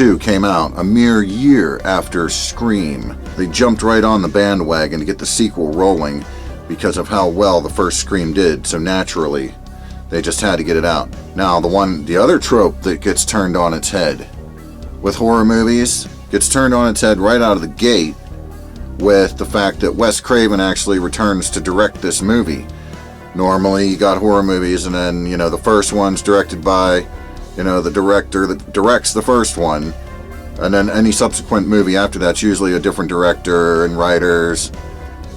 2 came out a mere year after Scream. They jumped right on the bandwagon to get the sequel rolling because of how well the first Scream did, so naturally, they just had to get it out. Now, the other trope that gets turned on its head with horror movies gets turned on its head right out of the gate with the fact that Wes Craven actually returns to direct this movie. Normally, you got horror movies, and then, the first one's directed by, the director that directs the first one, and then any subsequent movie after that's usually a different director and writers.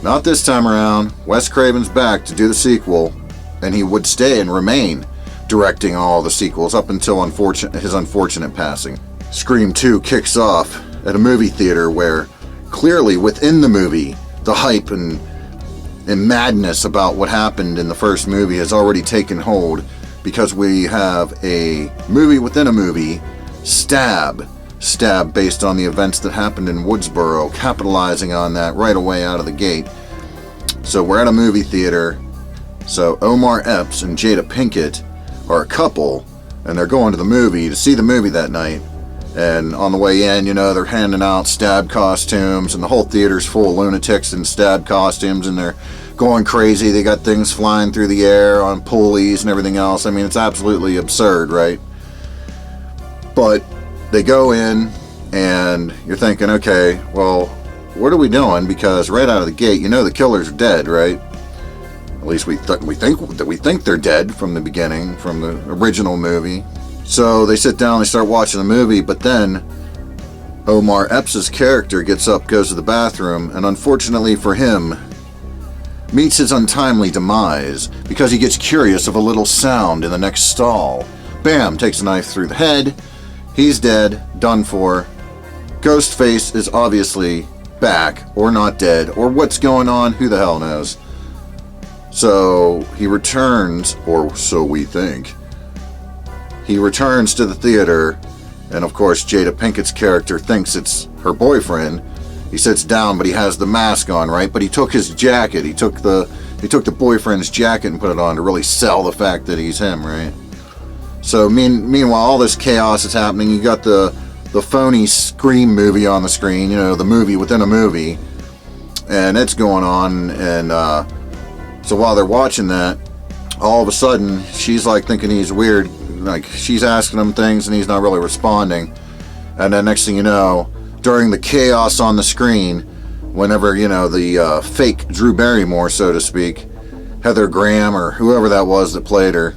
Not this time around. Wes Craven's back to do the sequel, and he would stay and remain directing all the sequels up until his unfortunate passing. Scream 2 kicks off at a movie theater where clearly within the movie, the hype and madness about what happened in the first movie has already taken hold, because we have a movie within a movie, Stab based on the events that happened in Woodsboro, capitalizing on that right away out of the gate. So we're at a movie theater, so Omar Epps and Jada Pinkett are a couple, and they're going to the movie to see the movie that night. And on the way in, they're handing out Stab costumes, and the whole theater's full of lunatics in Stab costumes, and they're going crazy. They got things flying through the air on pulleys and everything else. I mean, it's absolutely absurd, right? But they go in, and you're thinking, okay, well, what are we doing? Because right out of the gate, the killer's dead, right? At least we think they're dead from the beginning, from the original movie. So they sit down, they start watching the movie, but then Omar Epps' character gets up, goes to the bathroom, and unfortunately for him, meets his untimely demise because he gets curious of a little sound in the next stall. Bam! Takes a knife through the head. He's dead, done for. Ghostface is obviously back, or not dead, or what's going on, who the hell knows. So he returns, or so we think. He returns to the theater, and of course Jada Pinkett's character thinks it's her boyfriend. He sits down, but he has the mask on, right? But he took his jacket. He took the boyfriend's jacket and put it on to really sell the fact that he's him, right? So meanwhile, all this chaos is happening. You got the phony Scream movie on the screen, the movie within a movie, and it's going on. And so while they're watching that, all of a sudden, she's like thinking he's weird. Like, she's asking him things and he's not really responding. And then next thing you know, during the chaos on the screen, whenever, the fake Drew Barrymore, so to speak, Heather Graham or whoever that was that played her,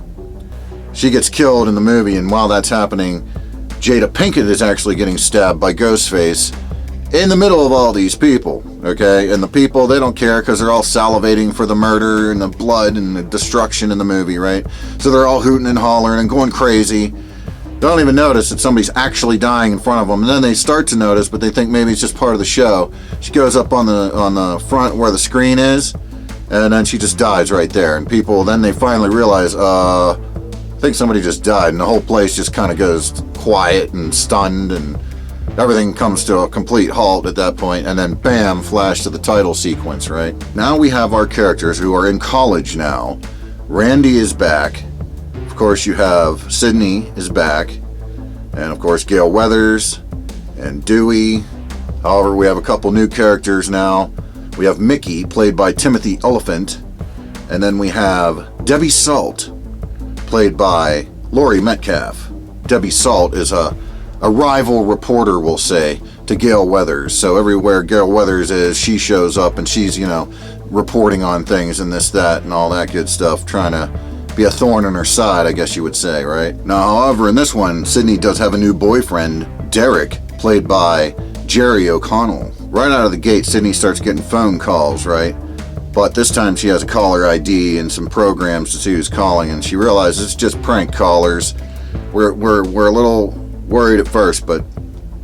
she gets killed in the movie. And while that's happening, Jada Pinkett is actually getting stabbed by Ghostface in the middle of all these people, okay? And the people, they don't care because they're all salivating for the murder and the blood and the destruction in the movie, right? So they're all hooting and hollering and going crazy. They don't even notice that somebody's actually dying in front of them. And then they start to notice, but they think maybe it's just part of the show. She goes up on the front where the screen is, and then she just dies right there. And people, then they finally realize, I think somebody just died, and the whole place just kind of goes quiet and stunned, and everything comes to a complete halt at that point, and then bam, flash to the title sequence, right? Now we have our characters who are in college now. Randy is back. Of course, you have Sydney is back. And of course, Gale Weathers and Dewey. However, we have a couple new characters now. We have Mickey, played by Timothy Olyphant. And then we have Debbie Salt, played by Laurie Metcalf. Debbie Salt is a rival reporter, we'll say, to Gale Weathers. So everywhere Gale Weathers is, she shows up and she's, reporting on things and this, that, and all that good stuff, trying to be a thorn in her side, I guess you would say, right? Now, however, in this one, Sydney does have a new boyfriend, Derek, played by Jerry O'Connell. Right out of the gate, Sydney starts getting phone calls, right? But this time she has a caller ID and some programs to see who's calling, and she realizes it's just prank callers. We're a little worried at first, but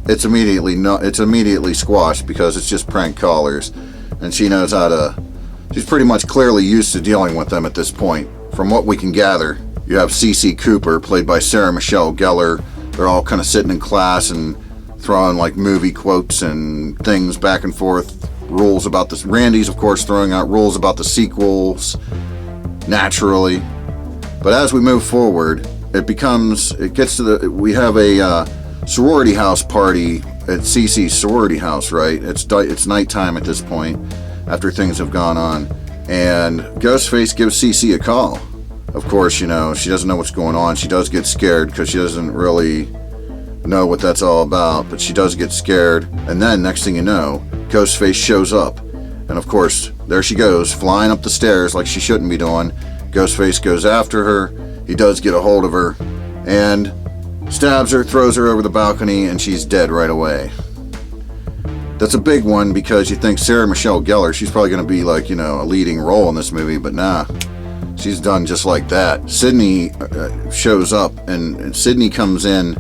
it's immediately squashed because it's just prank callers, and she knows how to. She's pretty much clearly used to dealing with them at this point. From what we can gather, you have CeCe Cooper, played by Sarah Michelle Gellar. They're all kind of sitting in class and throwing like movie quotes and things back and forth. Rules about this. Randy's, of course, throwing out rules about the sequels, naturally. But as we move forward, we have a sorority house party at Cece's sorority house, right? It's nighttime at this point after things have gone on, and Ghostface gives Cece a call. Of course, she doesn't know what's going on. She does get scared because she doesn't really know what that's all about, but she does get scared. And then next thing you know, Ghostface shows up, and of course there she goes, flying up the stairs like she shouldn't be doing. Ghostface goes after her. He does get a hold of her and stabs her, throws her over the balcony, and she's dead right away. That's a big one because you think Sarah Michelle Gellar, she's probably going to be like, a leading role in this movie, but nah, she's done just like that. Sidney shows up, and Sidney comes in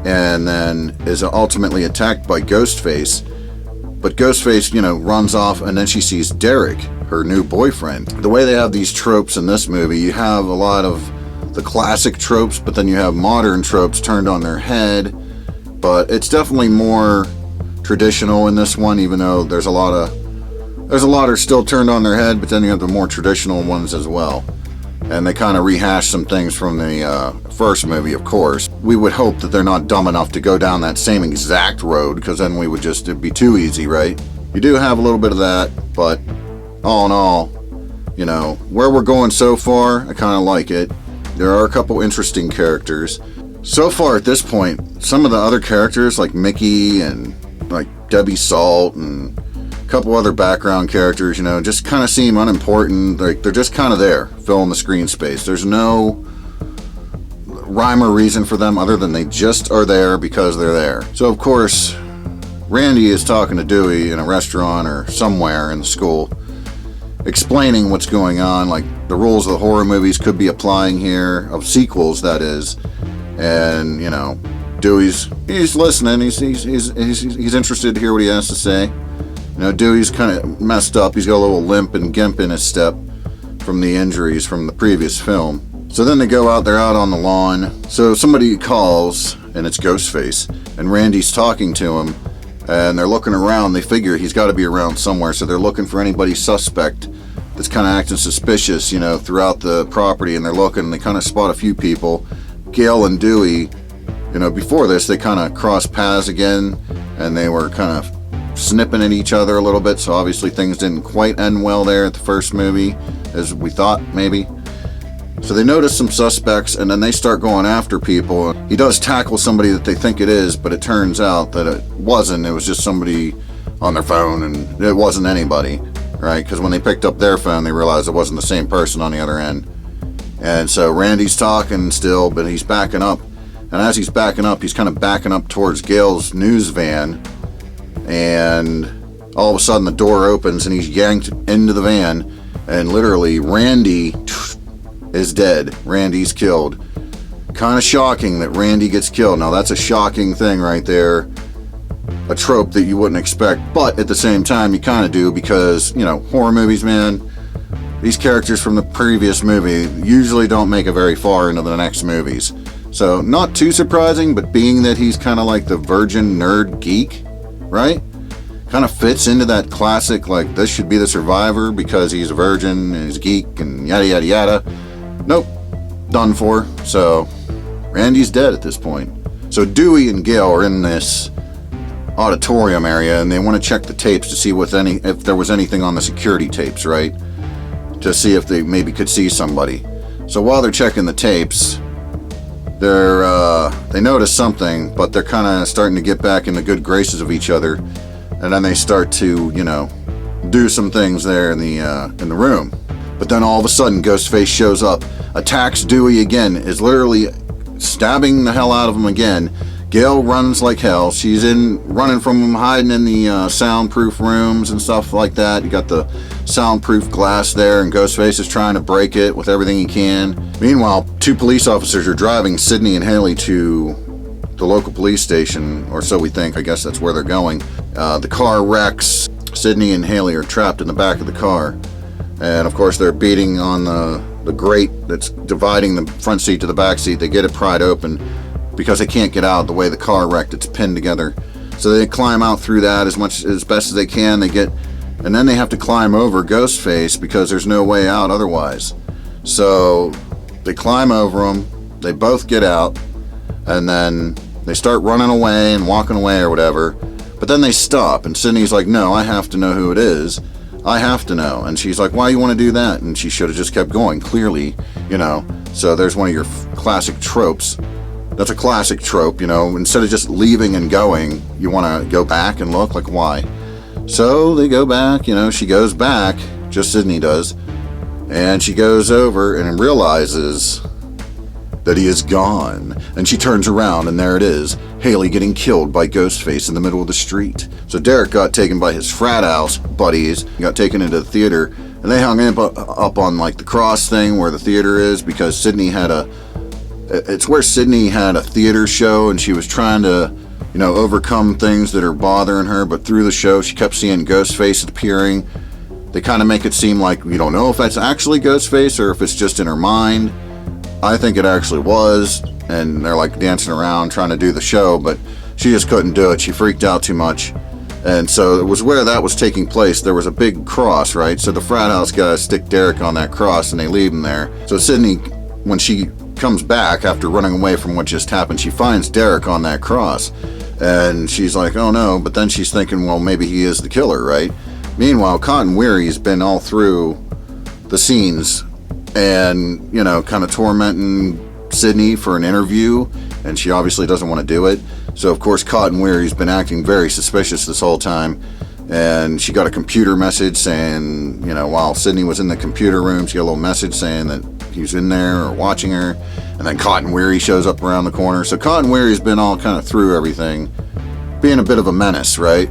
and then is ultimately attacked by Ghostface. But Ghostface, runs off, and then she sees Derek, her new boyfriend. The way they have these tropes in this movie, you have a lot of the classic tropes, but then you have modern tropes turned on their head. But it's definitely more traditional in this one, even though there's a lot are still turned on their head, but then you have the more traditional ones as well. And they kind of rehash some things from the first movie, of course. We would hope that they're not dumb enough to go down that same exact road, because then it'd be too easy, right? You do have a little bit of that, but all in all, where we're going so far, I kind of like it. There are a couple interesting characters. So far at this point, some of the other characters, like Mickey and like Debbie Salt and a couple other background characters, just kind of seem unimportant. Like they're just kind of there, filling the screen space. There's no rhyme or reason for them other than they just are there because they're there. So of course, Randy is talking to Dewey in a restaurant or somewhere in the school, explaining what's going on, like the rules of the horror movies could be applying here, of sequels that is. And Dewey's listening. He's interested to hear what he has to say. Dewey's kind of messed up. He's got a little limp and gimp in his step from the injuries from the previous film. So then they go out. They're out on the lawn. So somebody calls, and it's Ghostface, and Randy's talking to him, and they're looking around. They figure he's got to be around somewhere, so they're looking for anybody suspect that's kind of acting suspicious, throughout the property, and they're looking, and they kind of spot a few people. Gale and Dewey, before this, they kind of crossed paths again, and they were kind of snipping at each other a little bit, so obviously things didn't quite end well there at the first movie, as we thought, maybe. So they notice some suspects, and then they start going after people. He does tackle somebody that they think it is, but it turns out that it wasn't. It was just somebody on their phone, and it wasn't anybody, right? Because when they picked up their phone, they realized it wasn't the same person on the other end. And so Randy's talking still, but he's backing up. And as he's backing up, he's kind of backing up towards Gale's news van. And all of a sudden the door opens and he's yanked into the van. And literally Randy is dead. Randy's killed. Kind of shocking that Randy gets killed. Now that's a shocking thing right there. A trope that you wouldn't expect. But at the same time you kind of do because, horror movies, man. These characters from the previous movie usually don't make it very far into the next movies. So, not too surprising, but being that he's kind of like the virgin nerd geek, right? Kind of fits into that classic, like, this should be the survivor because he's a virgin and he's a geek and yada yada yada. Nope. Done for. So, Randy's dead at this point. So, Dewey and Gale are in this auditorium area and they want to check the tapes to see if there was anything on the security tapes, right? To see if they maybe could see somebody. So while they're checking the tapes, they notice something, but they're kind of starting to get back in the good graces of each other, and then they start to, do some things there in the room. But then all of a sudden, Ghostface shows up, attacks Dewey again, is literally stabbing the hell out of him again. Gale runs like hell. She's running from him, hiding in the soundproof rooms and stuff like that. You got the soundproof glass there, and Ghostface is trying to break it with everything he can. Meanwhile, two police officers are driving Sidney and Haley to the local police station, or so we think. I guess that's where they're going. The car wrecks. Sidney and Haley are trapped in the back of the car. And of course, they're beating on the grate that's dividing the front seat to the back seat. They get it pried open because they can't get out the way the car wrecked. It's pinned together. So they climb out through that as best as they can. And then they have to climb over Ghostface because there's no way out otherwise. So they climb over him. They both get out. And then, They start running away and walking away or whatever, but then they stop, and Sidney's like, no, I have to know who it is. I have to know. And she's like, why you want to do that? And she should have just kept going, clearly, So there's one of your classic tropes. That's a classic trope, Instead of just leaving and going, you want to go back and look, like, why? So they go back, she goes back, just Sidney does, and she goes over and realizes that he is gone. And she turns around, and there it is, Haley getting killed by Ghostface in the middle of the street. So Derek got taken by his frat house buddies, got taken into the theater, and they hung up on like the cross thing where the theater is, because Sidney had it's where Sidney had a theater show, and she was trying to, overcome things that are bothering her, but through the show she kept seeing Ghostface appearing. They kind of make it seem like we don't know if that's actually Ghostface or if it's just in her mind. I think it actually was, and they're like dancing around trying to do the show, but she just couldn't do it. She freaked out too much. And so it was where that was taking place. There was a big cross, right? So the frat house guys stick Derek on that cross and they leave him there. So Sidney, when she comes back after running away from what just happened, she finds Derek on that cross. And she's like, oh no, but then she's thinking, well, maybe he is the killer, right? Meanwhile, Cotton Weary's been all through the scenes and, kind of tormenting Sidney for an interview, and she obviously doesn't want to do it. So, of course, Cotton Weary's been acting very suspicious this whole time, and she got a computer message saying, while Sidney was in the computer room, she got a little message saying that he was in there or watching her, and then Cotton Weary shows up around the corner. So Cotton Weary's been all kind of through everything, being a bit of a menace, right?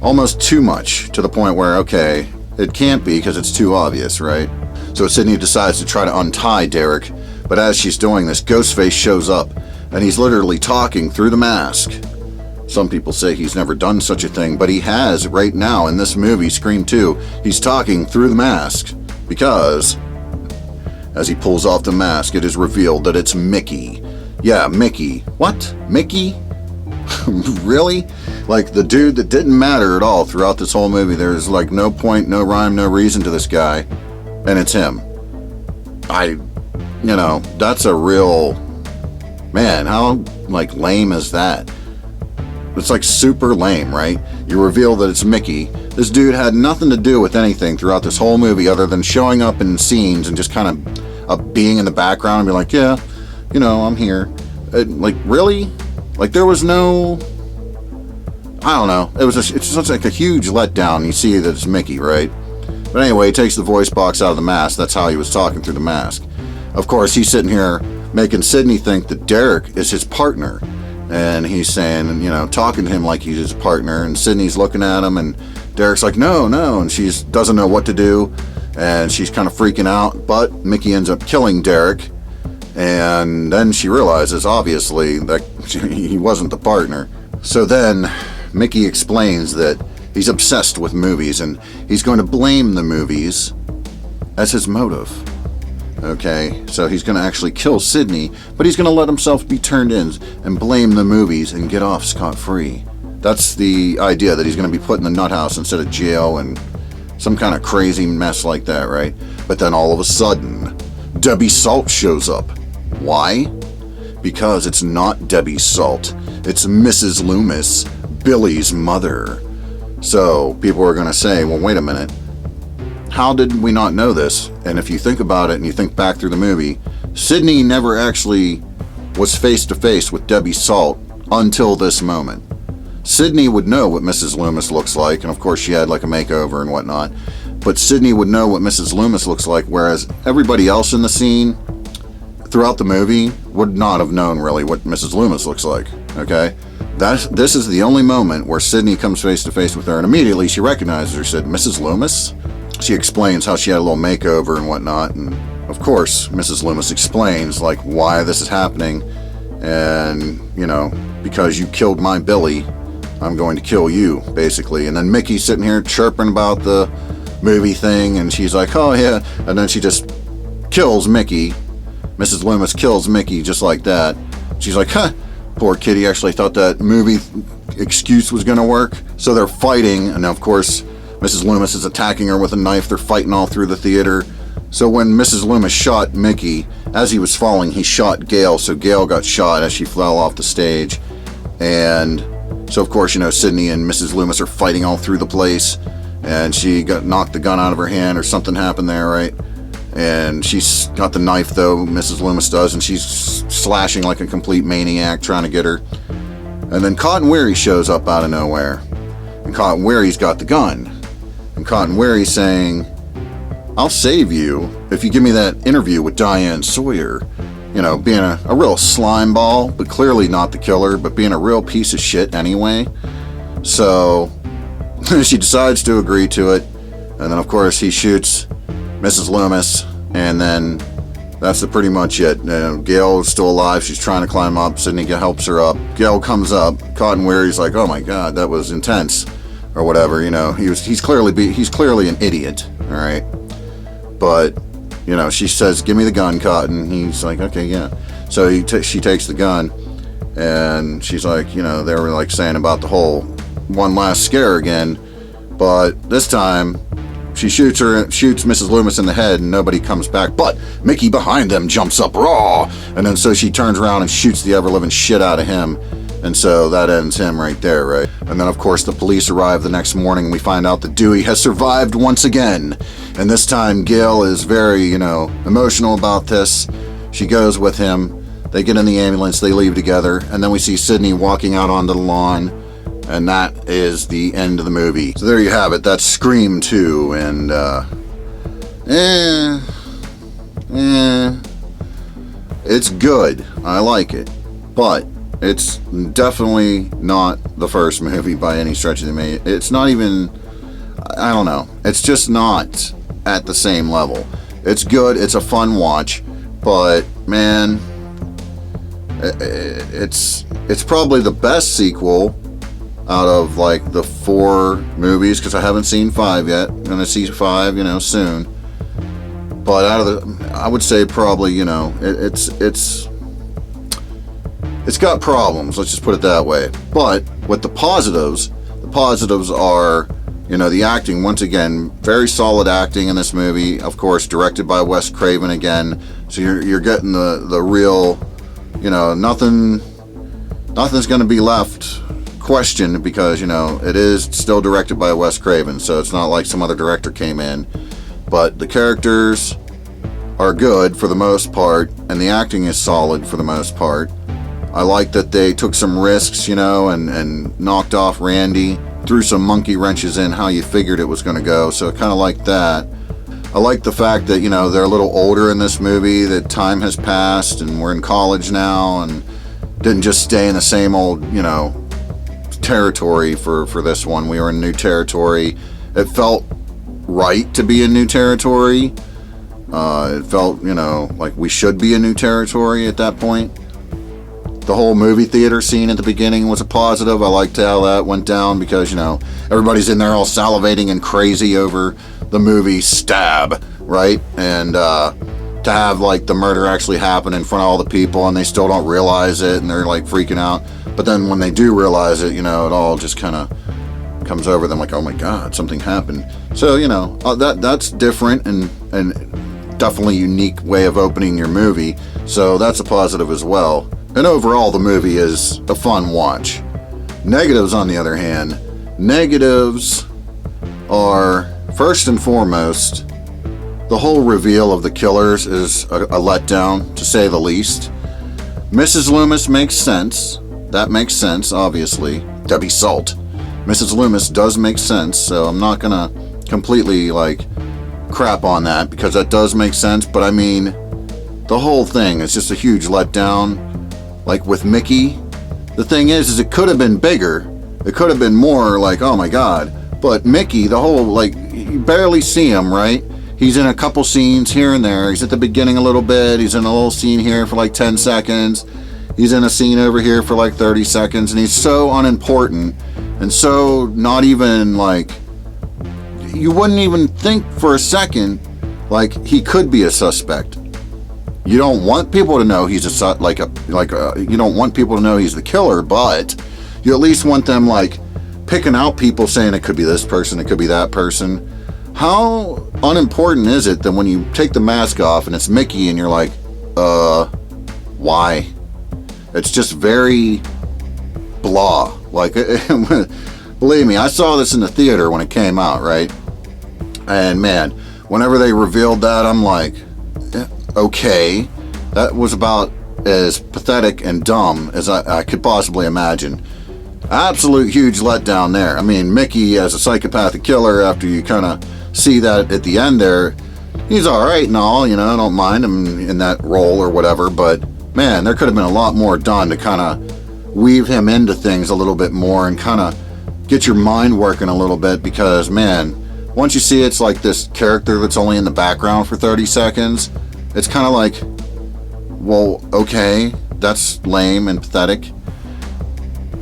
Almost too much, to the point where, okay, it can't be because it's too obvious, right? So Sidney decides to try to untie Derek, but as she's doing this, Ghostface shows up, and he's literally talking through the mask. Some people say he's never done such a thing, but he has right now in this movie, Scream 2. He's talking through the mask, because as he pulls off the mask, it is revealed that it's Mickey. Yeah, Mickey. What? Mickey? Really? Like, the dude that didn't matter at all throughout this whole movie. There's like no point, no rhyme, no reason to this guy, and it's him. That's a real, man, how like lame is that? It's like super lame, right? You reveal that it's Mickey. This dude had nothing to do with anything throughout this whole movie other than showing up in scenes and just kind of being in the background and be like, yeah, I'm here. Like, really? Like, there was no, I don't know. It's such like a huge letdown. You see that it's Mickey, right? But anyway, he takes the voice box out of the mask. That's how he was talking through the mask. Of course, he's sitting here making Sidney think that Derek is his partner. And he's saying, talking to him like he's his partner. And Sidney's looking at him, and Derek's like, no. And she doesn't know what to do. And she's kind of freaking out. But Mickey ends up killing Derek. And then she realizes, obviously, that he wasn't the partner. So then Mickey explains that he's obsessed with movies, and he's going to blame the movies as his motive. Okay, so he's going to actually kill Sidney, but he's going to let himself be turned in and blame the movies and get off scot-free. That's the idea, that he's going to be put in the nut house instead of jail and some kind of crazy mess like that, right? But then all of a sudden, Debbie Salt shows up. Why? Because it's not Debbie Salt. It's Mrs. Loomis, Billy's mother. So people are going to say, well, wait a minute. How did we not know this? And if you think about it and you think back through the movie, Sidney never actually was face to face with Debbie Salt until this moment. Sidney would know what Mrs. Loomis looks like, and of course she had like a makeover and whatnot, but Sidney would know what Mrs. Loomis looks like, whereas everybody else in the scene throughout the movie would not have known really what Mrs. Loomis looks like, okay? This is the only moment where Sidney comes face to face with her, and immediately she recognizes her, said, Mrs. Loomis? She explains how she had a little makeover and whatnot, and of course Mrs. Loomis explains like why this is happening, and because you killed my Billy, I'm going to kill you, basically. And then Mickey's sitting here chirping about the movie thing, and she's like, oh yeah, and then she just kills Mickey. Mrs. Loomis kills Mickey just like that. She's like, huh, poor kitty actually thought that movie excuse was gonna work. So they're fighting, and of course Mrs. Loomis is attacking her with a knife. They're fighting all through the theater. So when Mrs. Loomis shot Mickey, as he was falling, he shot Gail. So Gail got shot as she fell off the stage. And so, of course, Sidney and Mrs. Loomis are fighting all through the place. And she got knocked the gun out of her hand or something happened there, right? And she's got the knife, though, Mrs. Loomis does. And she's slashing like a complete maniac trying to get her. And then Cotton Weary shows up out of nowhere. And Cotton Weary's got the gun. And Cotton Weary's saying, I'll save you if you give me that interview with Diane Sawyer. Being a real slime ball, but clearly not the killer, but being a real piece of shit anyway. So she decides to agree to it. And then, of course, he shoots Mrs. Loomis. And then that's pretty much it. Gail's still alive. She's trying to climb up. Sidney helps her up. Gail comes up. Cotton Weary's like, oh my God, that was intense. Or whatever, he's clearly an idiot. All right. But, she says, give me the gun, Cotton. He's like, okay, yeah. So she takes the gun, and she's like, they were like saying about the whole one last scare again. But this time, she shoots Mrs. Loomis in the head, and nobody comes back. But Mickey behind them jumps up, raw. And then so she turns around and shoots the ever-living shit out of him. And so that ends him right there, right? And then, of course, the police arrive the next morning. We find out that Dewey has survived once again. And this time, Gail is very, emotional about this. She goes with him. They get in the ambulance. They leave together. And then we see Sidney walking out onto the lawn. And that is the end of the movie. So there you have it. That's Scream 2. And, it's good. I like it. But it's definitely not the first movie by any stretch of the imagination. It's not even, I don't know. It's just not at the same level. It's good. It's a fun watch. But, man, it's probably the best sequel out of, like, the 4 movies, because I haven't seen 5 yet. I'm going to see 5, soon. But out of I would say probably, it's got problems, let's just put it that way. But with the positives are, the acting, once again, very solid acting in this movie. Of course, directed by Wes Craven again. So you're getting the real, nothing's going to be left questioned because, it is still directed by Wes Craven. So it's not like some other director came in. But the characters are good for the most part, and the acting is solid for the most part. I like that they took some risks, and knocked off Randy, threw some monkey wrenches in how you figured it was going to go, so I kind of like that. I like the fact that, they're a little older in this movie, that time has passed, and we're in college now, and didn't just stay in the same old, territory for this one. We were in new territory. It felt right to be in new territory. It felt, like we should be in new territory at that point. The whole movie theater scene at the beginning was a positive. I liked how that went down because, everybody's in there all salivating and crazy over the movie Stab, right? And to have, like, the murder actually happen in front of all the people and they still don't realize it and they're, like, freaking out. But then when they do realize it, it all just kind of comes over them like, oh my God, something happened. So, that's different and definitely unique way of opening your movie. So that's a positive as well. And overall, the movie is a fun watch. Negatives, on the other hand, negatives are, first and foremost, the whole reveal of the killers is a letdown, to say the least. Mrs. Loomis makes sense. That makes sense, obviously. Debbie Salt. Mrs. Loomis does make sense, so I'm not gonna completely, crap on that, because that does make sense, but I mean, the whole thing is just a huge letdown. Like with Mickey, the thing is it could have been bigger. It could have been more oh my God. But Mickey, the whole, you barely see him, right? He's in a couple scenes here and there. He's at the beginning a little bit. He's in a little scene here for 10 seconds. He's in a scene over here for 30 seconds. And he's so unimportant and so not even you wouldn't even think for a second he could be a suspect. You don't want people to know he's you don't want people to know he's the killer, but you at least want them picking out people saying it could be this person, it could be that person. how unimportant is it that when you take the mask off and it's Mickey and you're like, why? It's just very blah. Like, believe me, I saw this in the theater when it came out, right? And man, whenever they revealed that, I'm like, okay, that was about as pathetic and dumb as I could possibly imagine. Absolute huge letdown there. I mean, Mickey as a psychopathic killer, after you kind of see that at the end there, he's alright and all, you know, I don't mind him in that role or whatever, but man, there could have been a lot more done to kind of weave him into things a little bit more and kind of get your mind working a little bit, because man, once you see it's like this character that's only in the background for 30 seconds, it's kind of like, well, okay, that's lame and pathetic.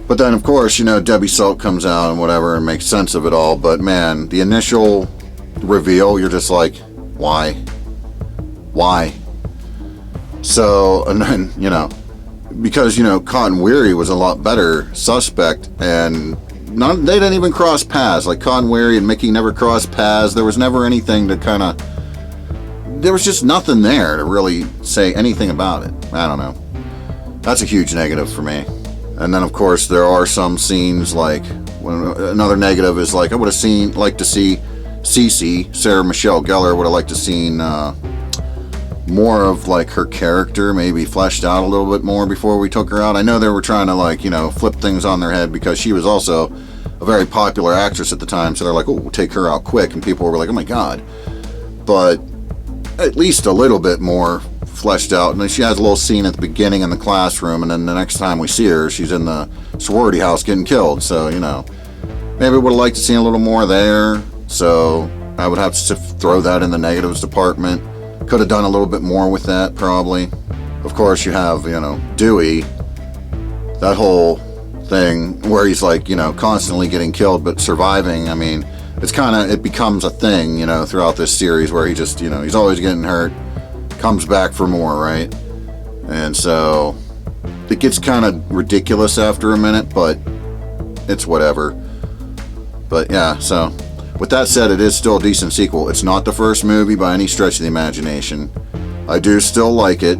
But then, of course, you know, Debbie Salk comes out and whatever and makes sense of it all. But man, the initial reveal, you're just like, why? Why? So, and then, you know, because, you know, Cotton Weary was a lot better suspect, and they didn't even cross paths. Like, Cotton Weary and Mickey never crossed paths. There was never anything to kind of, there was just nothing there to really say anything about it. I don't know. That's a huge negative for me. And then, of course, there are some scenes like, another negative is like, I would have liked to see Cece, Sarah Michelle Gellar, would have liked to seen more of like her character, maybe fleshed out a little bit more before we took her out. I know they were trying to, like, you know, flip things on their head because she was also a very popular actress at the time. So they're like, oh, we'll take her out quick. And people were like, oh my God. But at least a little bit more fleshed out. And then she has a little scene at the beginning in the classroom, and then the next time we see her, she's in the sorority house getting killed. So, you know, maybe would have liked to see a little more there. So I would have to throw that in the negatives department. Could have done a little bit more with that, probably. Of course, you have, you know, Dewey, that whole thing where he's like, you know, constantly getting killed but surviving. I mean, it's kind of, it becomes a thing, you know, throughout this series where he just, you know, he's always getting hurt, comes back for more, right? And so it gets kind of ridiculous after a minute, but it's whatever. But yeah, so with that said, it is still a decent sequel. It's not the first movie by any stretch of the imagination. I do still like it,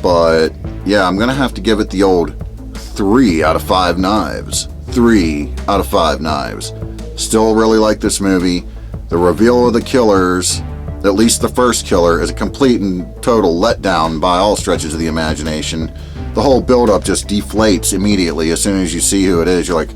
but yeah, I'm gonna have to give it the old 3 out of 5 knives. 3 out of 5 knives. Still really like this movie. The reveal of the killers, at least the first killer, is a complete and total letdown by all stretches of the imagination. The whole build-up just deflates immediately as soon as you see who it is. You're like,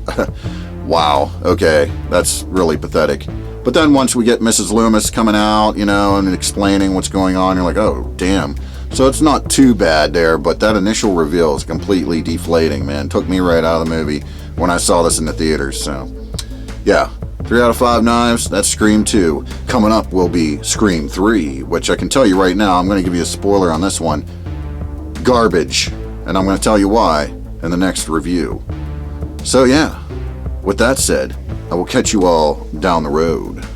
wow, okay, that's really pathetic. But then once we get Mrs. Loomis coming out, you know, and explaining what's going on, you're like, oh, damn. So it's not too bad there, but that initial reveal is completely deflating, man. Took me right out of the movie when I saw this in the theaters. So, yeah, 3 out of 5 knives, that's Scream 2. Coming up will be Scream 3, which I can tell you right now, I'm going to give you a spoiler on this one. Garbage. And I'm going to tell you why in the next review. So, yeah, with that said, I will catch you all down the road.